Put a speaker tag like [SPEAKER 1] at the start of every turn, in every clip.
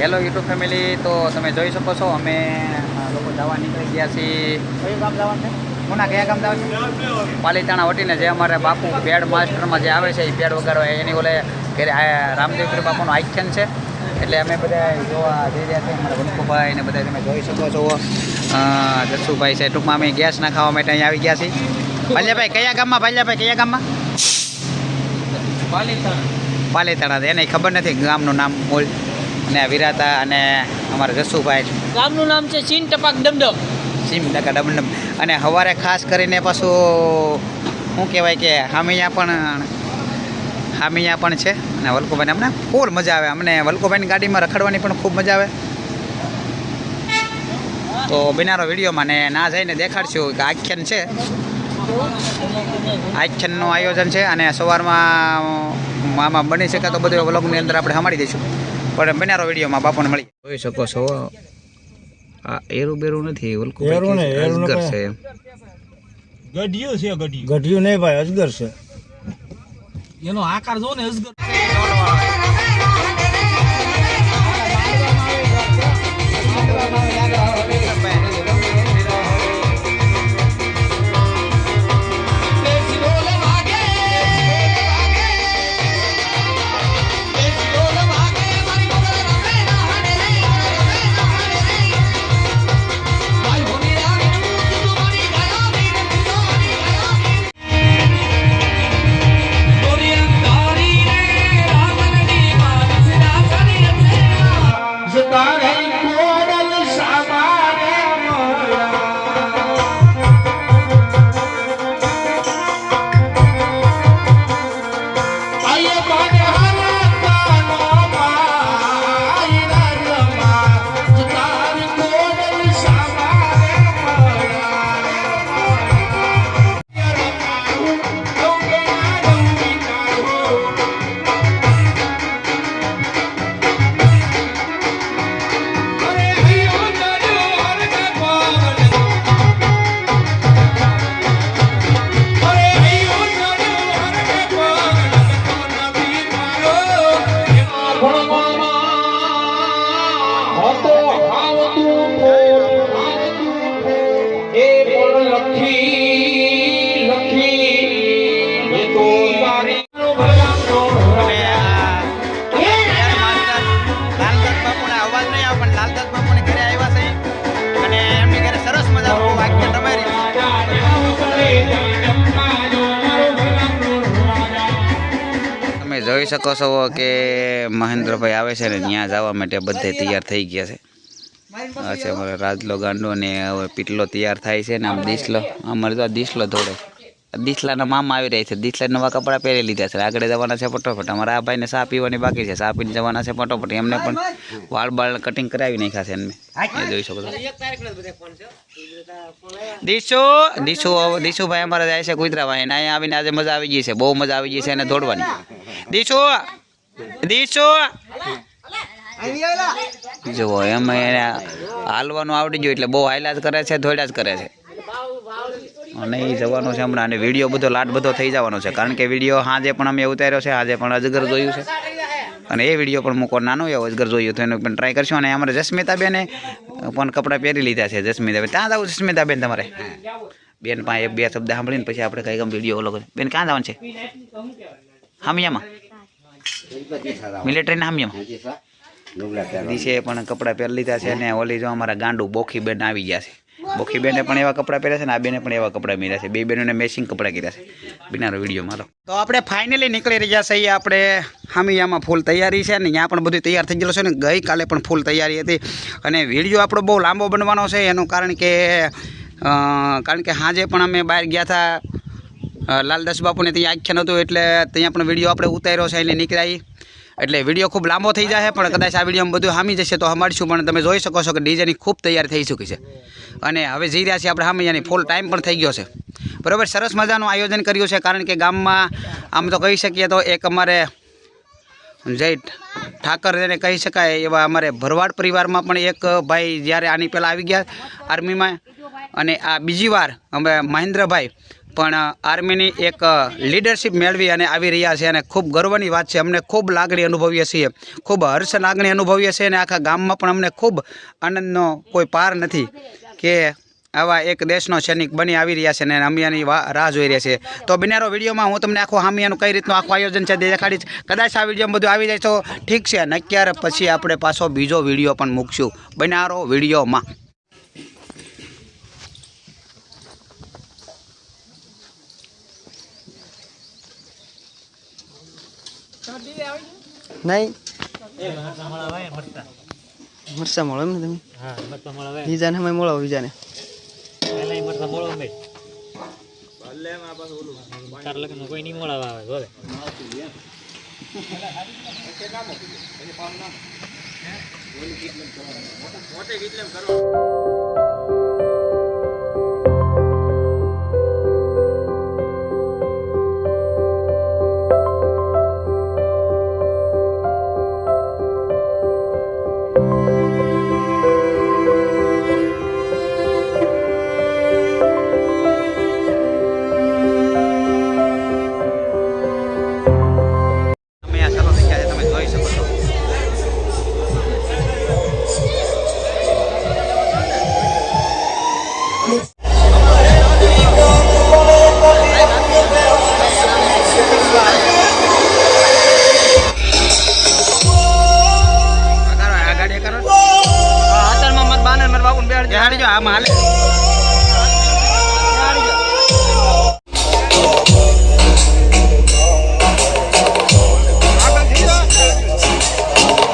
[SPEAKER 1] Hello YouTube family, તો તમે જોઈ શકો છો અમે લોકો જવા નીકળી ગયા છીએ. કયું ગામ જવાનું છે? કોના કયા ગામ જવાનું છે? પાલીતાણા વટીને જે અમારે બાપુ પેડ માસ્ટરમાં જે આવે છે એ પેડ વગાડવા એની ઓલે ઘરે રામદેવપીર બાપુનું આખ્યાન છે. એટલે અમે બધા જોવા જઈ રહ્યા છીએ. અમારા વનકુભાઈ ને બધા તમે જોઈ શકો છો. જસુભાઈ છે. ટૂંકમાં અમે ગેસ નાખાવા માટે અહીંયા આવી ગયા છીએ. ભાલ્યાભાઈ કયા ગામમાં? ભાલ્યાભાઈ કયા ગામમાં? પાલીતાણા. એને ખબર નથી ગામનું નામ બોલ. અને વિરાતા અને અમારા જસુભાઈ.
[SPEAKER 2] ગામનું નામ છે ચીન ટપાક ડમડમ.
[SPEAKER 1] ચીમ ટકા ડમડમ. અને સવારે ખાસ કરીને પાછું શું કહેવાય કે હામિયા પણ છે. અને વલ્કુભાઈને અમને ફૂલ મજા આવે. અમને વલ્કુભાઈની ગાડીમાં રખડવાની પણ ખૂબ મજા આવે. તો બિનારો વિડીયોમાં ને ના જઈને દેખાડશું કે આખ્યાન છે. આખ્યાનનું આયોજન છે અને સવારમાં આમાં બની શકે તો બધું વ્લોગની અંદર આપણે સાંભળી દઈશું. પણ બિનારો વિડીયોમાં બાપુને મળી જોઈ શકો છો. આ એરું બેરું નથી, અજગર છે.
[SPEAKER 3] ગઢિયું નહીં ભાઈ, અજગર છે.
[SPEAKER 2] એનો આકાર જો ને અજગર.
[SPEAKER 1] જોઈ શકો છો કે મહેન્દ્રભાઈ આવે છે ને ત્યાં જવા માટે બધે તૈયાર થઈ ગયા છે. આ છે અમારો રાજલો ગાંડો ને હવે પીટલો તૈયાર થાય છે ને આમ દીસલો અમારે તો દીસલો ધોડે. દીસલાના મામા આવી રહ્યા છે. દીસલા નવા કપડાં પહેરી લીધા છે. આગળ જવાના છે ફટોફટ. અમારા આ ભાઈને ચા પીવાની બાકી છે. ચા પીને જવાના છે ફટોફટ. એમને પણ વાળ બાળ કટિંગ કરાવી નાખ્યા છે એમને. જોઈ શકો છો. દીશુભાઈ અમારે જાય છે કુતરાભાઈ એને અહીંયા આવીને આજે મજા આવી ગઈ છે. બહુ મજા આવી ગઈ છે એને દોડવાની. દીશુ જુઓ એમ એને હાલવાનું આવડી ગયું એટલે બહુ હાયલા જ કરે છે, દોડ્યા જ કરે છે. અને એ જવાનું છે હમણાં. અને વિડીયો બધો લાટ બધો થઈ જવાનો છે. કારણ કે વિડીયો આજે પણ અમે ઉતાર્યો છે. આજે પણ અજગર જોયું છે અને એ વિડીયો પણ મૂકો નાનો એવો અજગર જોયું તો એનો પણ ટ્રાય કરશું. અને અમારે જસ્મિતાબેને પણ કપડાં પહેરી લીધા છે. જસ્મિતાબેન ત્યાં જવું? જસ્મિતાબેન તમારે બેન પાસે બે શબ્દ સાંભળીને પછી આપણે કઈ કામ વિડીયો ઓલો બેન ક્યાં જવાનું છે? હામિયામાં મિલિટરીના હામિયામાં દિશે પણ કપડાં પહેરી લીધા છે. અને ઓલી જો અમારા ગાંડુ બોખી બેન આવી ગયા છે. બોખી બેને પણ એવા કપડાં પહેર્યા છે ને આ બેને પણ એવા કપડાં પહેર્યા છે. બે બેનોને મેચિંગ કપડાં કર્યા છે. બિનારો વિડીયો મારો. તો આપણે ફાઇનલી નીકળી રહ્યા છીએ. આપણે હામિયામાં ફૂલ તૈયારી છે ને ત્યાં પણ બધું તૈયાર થઈ ગયેલું છે ને ગઈકાલે પણ ફૂલ તૈયારી હતી. અને વિડીયો આપણો બહુ લાંબો બનવાનો છે એનું કારણ કે સાંજે પણ અમે બહાર ગયા હતા લાલદાસ બાપુને ત્યાં આખ્યાન હતું એટલે ત્યાં પણ વિડીયો આપણે ઉતાર્યો છે એને નીકળ્યા. એટલે વિડીયો ખૂબ લાંબો થઈ જાય પણ કદાચ આ વિડીયોમાં બધું સામી જશે તો સંભાળશું. પણ તમે જોઈ શકો છો કે ડીજેની ખૂબ તૈયારી થઈ ચૂકી છે. અને હવે જઈ રહ્યા છીએ આપણે હામિયાની. ફૂલ ટાઈમ પણ થઈ ગયો છે. બરાબર, સરસ મજાનું આયોજન કર્યું છે. કારણ કે ગામમાં આમ તો કહી શકીએ તો એક અમારે જય ઠાકર એને કહી શકાય એવા અમારે ભરવાડ પરિવારમાં પણ એક ભાઈ જ્યારે આની પહેલાં આવી ગયા આર્મીમાં. અને આ બીજી વાર અમે મહેન્દ્રભાઈ પણ આર્મીની એક લીડરશિપ મેળવી અને આવી રહ્યા છે અને ખૂબ ગર્વની વાત છે. અમને ખૂબ લાગણી અનુભવીએ છીએ, ખૂબ હર્ષ લાગણી અનુભવીએ છીએ અને આખા ગામમાં પણ અમને ખૂબ આનંદનો કોઈ પાર નથી કે આવા એક દેશનો સૈનિક બની આવી રહ્યા છે અને અમે આની રાહ જોઈ રહ્યા છે. તો બિનારો વિડીયોમાં હું તમને આખું હામિયાનું કઈ રીતનું આખું આયોજન છે તે દેખાડીશ. કદાચ આ વિડીયોમાં બધું આવી જાય તો ઠીક છે, નક્યારે પછી આપણે પાછો બીજો વિડીયો પણ મૂકશું. બિનારો વિડીયોમાં
[SPEAKER 4] નહીં મરસા મળો એમ ને તમે બીજાને અમે મળો બીજાને
[SPEAKER 2] કોઈ નહીં મળવા આવે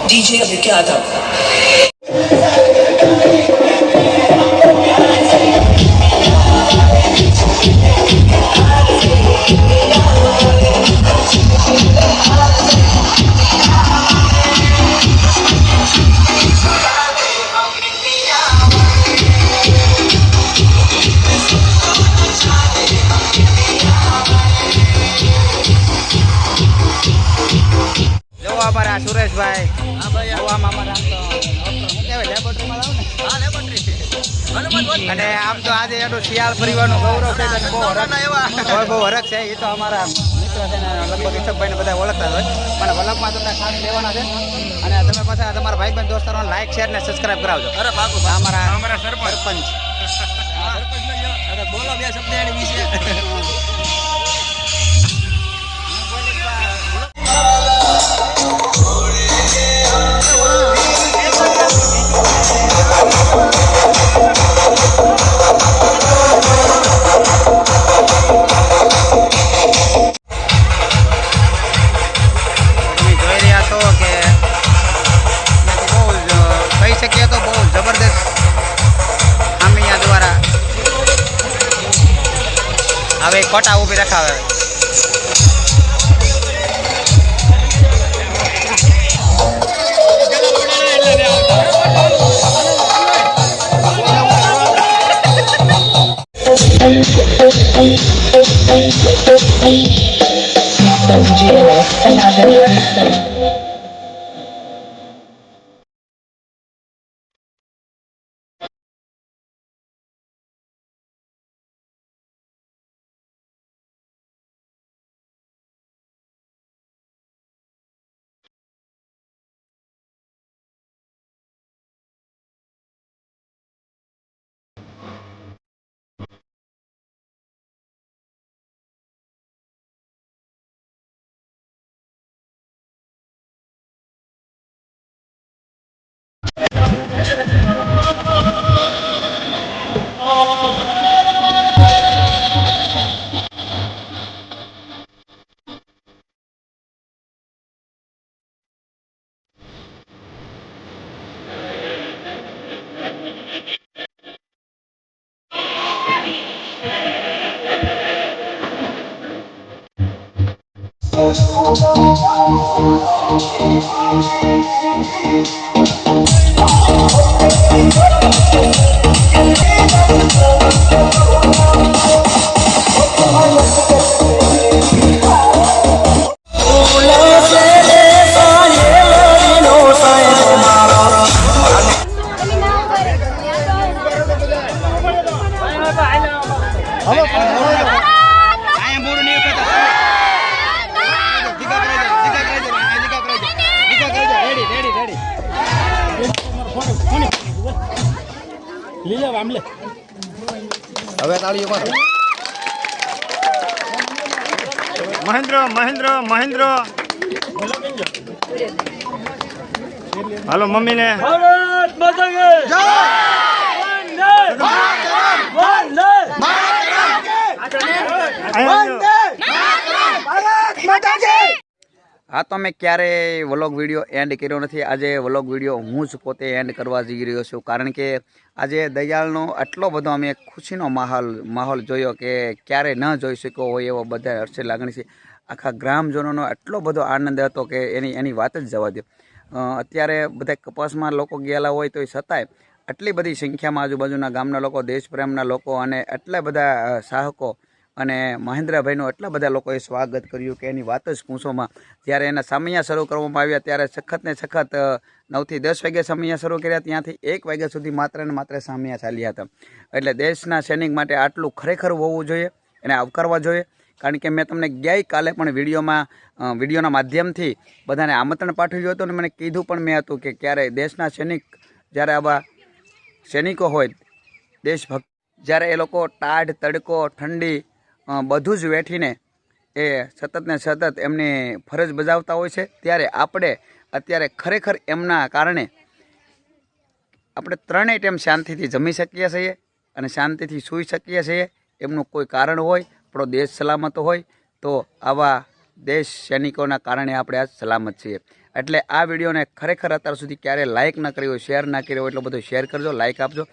[SPEAKER 5] DJ अभी क्या था
[SPEAKER 1] અમારા સુરેશભાઈ અને આમ તો આજે એનું શિયાળ પરિવારનું ગૌરવ છે અને બહુ હરખ છે. એ તો અમારા મિત્ર છે ને લગભગ ઈશકભાઈને બધા ઓળખતા હોય પણ વલભમાં તમને ખાસ લેવાના છે અને તમે પાછા તમારા ભાઈ બહેન દોસ્તારો લાઈક શેર ને સબસ્ક્રાઈબ કરાવજો. અમારા સરપંચ બોલો બે શબ્દ એની વિશે. હવે કોટા ઊભી રખાવે.
[SPEAKER 3] લીલા આમલે
[SPEAKER 1] હવે તાળીઓ મારો.
[SPEAKER 3] મહેન્દ્ર હાલો મમ્મીને
[SPEAKER 1] હા, તો મેં ક્યારેય વ્લોગ વિડીયો એન્ડ કર્યો નથી. આજે વ્લોગ વિડીયો હું જ પોતે એન્ડ કરવા જઈ રહ્યો છું, કારણ કે આજે દયાળનો આટલો બધો અમે ખુશીનો માહોલ જોયો કે ક્યારે ન જોઈ શક્યો હોય એવો બધા હર્ષ લાગણી છે. આખા ગ્રામજનોનો આટલો બધો આનંદ હતો કે એની વાત જ જવા દો. અત્યારે બધા કપાસમાં લોકો ગયેલા હોય તો એ છતાંય આટલી બધી સંખ્યામાં આજુબાજુના ગામના લોકો, દેશપ્રેમના લોકો અને એટલા બધા સાહકો અને મહેન્દ્રભાઈનું એટલા બધા લોકોએ સ્વાગત કર્યું કે એની વાત જ પૂછોમાં. જ્યારે એના સામૈયા શરૂ કરવામાં આવ્યા ત્યારે સખત 9 થી 10 વાગે સામૈયા શરૂ કર્યા, ત્યાંથી 1 વાગ્યા સુધી માત્ર ને માત્ર સામૈયા ચાલ્યા હતા. એટલે દેશના સૈનિક માટે આટલું ખરેખર હોવું જોઈએ, એને આવકારવા જોઈએ. કારણ કે મેં તમને ગઈકાલે પણ વિડીયોના માધ્યમથી બધાને આમંત્રણ પાઠવ્યું હતું અને મને કીધું પણ મેં હતું કે ક્યારે દેશના સૈનિક, જ્યારે આવા સૈનિકો હોય દેશભક્ત, જ્યારે એ લોકો ટાઢ, તડકો, ઠંડી બધું જ વેઠીને એ સતત ને સતત એમની ફરજ બજાવતા હોય છે, ત્યારે આપણે અત્યારે ખરેખર એમના કારણે આપણે 3 ટાઈમ શાંતિથી જમી શકીએ છીએ અને શાંતિથી સૂઈ શકીએ છીએ. એમનું કોઈ કારણ હોય, આપણો દેશ સલામત હોય, તો આવા દેશ સૈનિકોના કારણે આપણે આજ સલામત છીએ. એટલે આ વિડીયોને ખરેખર અત્યાર સુધી ક્યારે લાઇક ન કરી હોય, શેર ના કર્યો હોય, એટલો બધો શેર કરજો, લાઇક આપજો.